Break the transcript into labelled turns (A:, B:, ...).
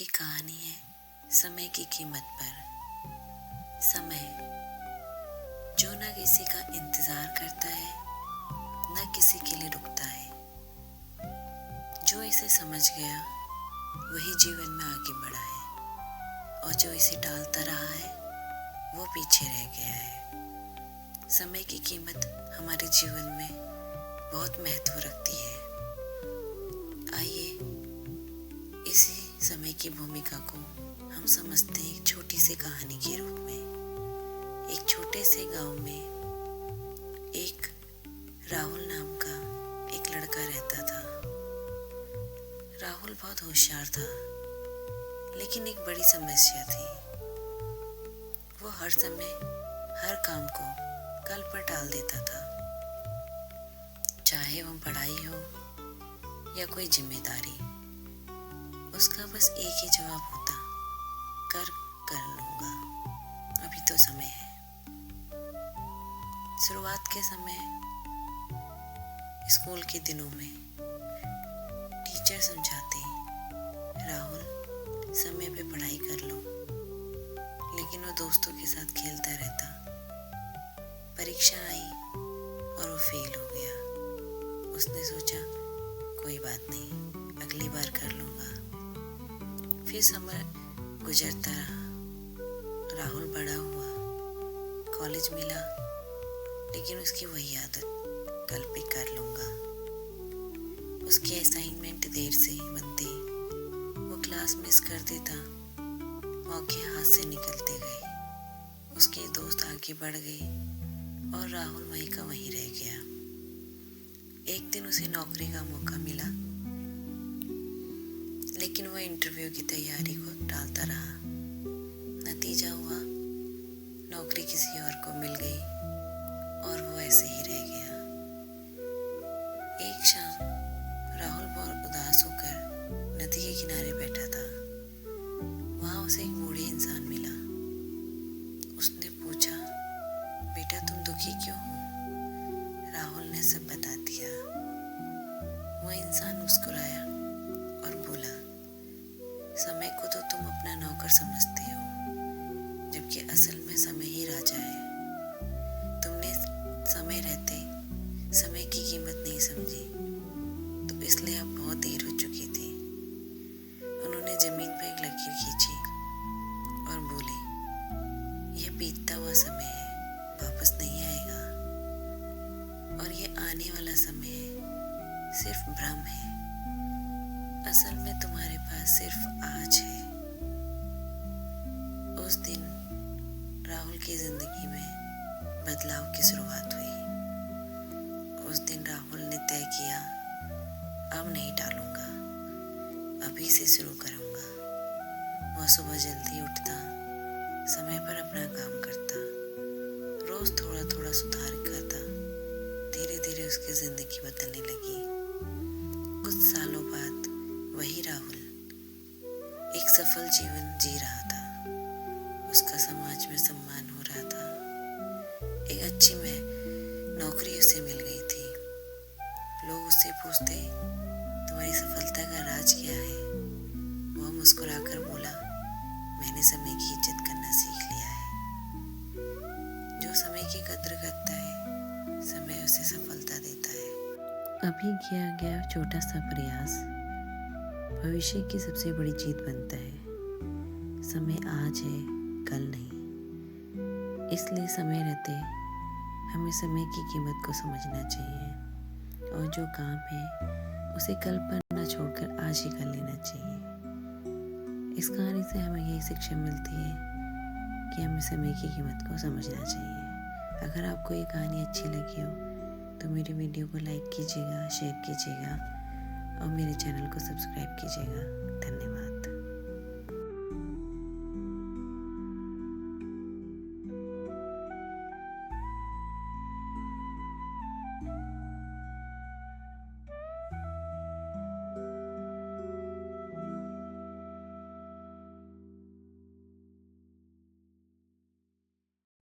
A: की कहानी है समय की कीमत पर। समय जो ना किसी का इंतजार करता है ना किसी के लिए रुकता है। जो इसे समझ गया वही जीवन में आगे बढ़ा है और जो इसे टालता रहा है वो पीछे रह गया है। समय की कीमत हमारे जीवन में बहुत महत्व रखती है। आइए इसी समय की भूमिका को हम समझते हैं एक छोटी सी कहानी के रूप में। एक छोटे से गांव में एक राहुल नाम का एक लड़का रहता था। राहुल बहुत होशियार था, लेकिन एक बड़ी समस्या थी। वो हर समय हर काम को कल पर टाल देता था, चाहे वो पढ़ाई हो या कोई जिम्मेदारी। उसका बस एक ही जवाब होता, कर लूंगा, अभी तो समय है। शुरुआत के समय स्कूल के दिनों में टीचर समझाते, राहुल समय पे पढ़ाई कर लो, लेकिन वो दोस्तों के साथ खेलता रहता। परीक्षा आई और वो फेल हो गया। उसने सोचा कोई बात नहीं, अगली बार कर लूंगा। फिर समय गुजरता रहा। राहुल बड़ा हुआ, कॉलेज मिला, लेकिन उसकी वही आदत, कल पे कर लूंगा। उसके असाइनमेंट देर से बनते, वो क्लास मिस कर देता, मौके हाथ से निकलते गए। उसके दोस्त आगे बढ़ गए और राहुल वहीं का वहीं रह गया। एक दिन उसे नौकरी का मौका मिला, लेकिन वह इंटरव्यू की तैयारी को टालता रहा। नतीजा हुआ, नौकरी किसी और को मिल गई और वो ऐसे ही रह गया। एक शाम राहुल बहुत उदास होकर नदी के किनारे बैठा था। वहां उसे एक बूढ़े इंसान मिला। उसने पूछा, बेटा तुम दुखी क्यों हो? राहुल ने सब बता दिया। वह इंसान मुस्कुराया और बोला, समय को तो तुम अपना नौकर समझते हो, जबकि असल में समय ही राजा है। तुमने समय रहते समय की कीमत नहीं समझी, तो इसलिए अब बहुत देर हो चुकी थी। उन्होंने जमीन पर एक लकीर खींची और बोले, यह बीतता हुआ समय है, वापस नहीं आएगा, और ये आने वाला समय है, सिर्फ भ्रम है। असल में तुम्हारे पास सिर्फ आज है। उस दिन राहुल की जिंदगी में बदलाव की शुरुआत हुई। उस दिन राहुल ने तय किया, अब नहीं टालूंगा, अभी से शुरू करूंगा। वह सुबह जल्दी उठता, समय पर अपना काम करता, रोज थोड़ा थोड़ा सुधार करता। धीरे धीरे उसकी जिंदगी बदलने लगी। कुछ सालों बाद वही राहुल एक सफल जीवन जी रहा था। उसका समाज में सम्मान हो रहा था। एक अच्छी नौकरी उसे मिल गई थी। लोग उससे पूछते, तुम्हारी सफलता का राज क्या है? वह मुस्कुराकर बोला, मैंने समय की इज्जत करना सीख लिया है। जो समय की कद्र करता है, समय उसे सफलता देता है। अभी किया गया छोटा सा प्रयास भविष्य की सबसे बड़ी जीत बनता है। समय आज है, कल नहीं। इसलिए समय रहते हमें समय की कीमत को समझना चाहिए, और जो काम है उसे कल पर न छोड़कर आज ही कर लेना चाहिए। इस कहानी से हमें यही शिक्षा मिलती है कि हमें समय की कीमत को समझना चाहिए। अगर आपको ये कहानी अच्छी लगी हो तो मेरे वीडियो को लाइक कीजिएगा, शेयर कीजिएगा और मेरे चैनल को सब्सक्राइब कीजिएगा। धन्यवाद।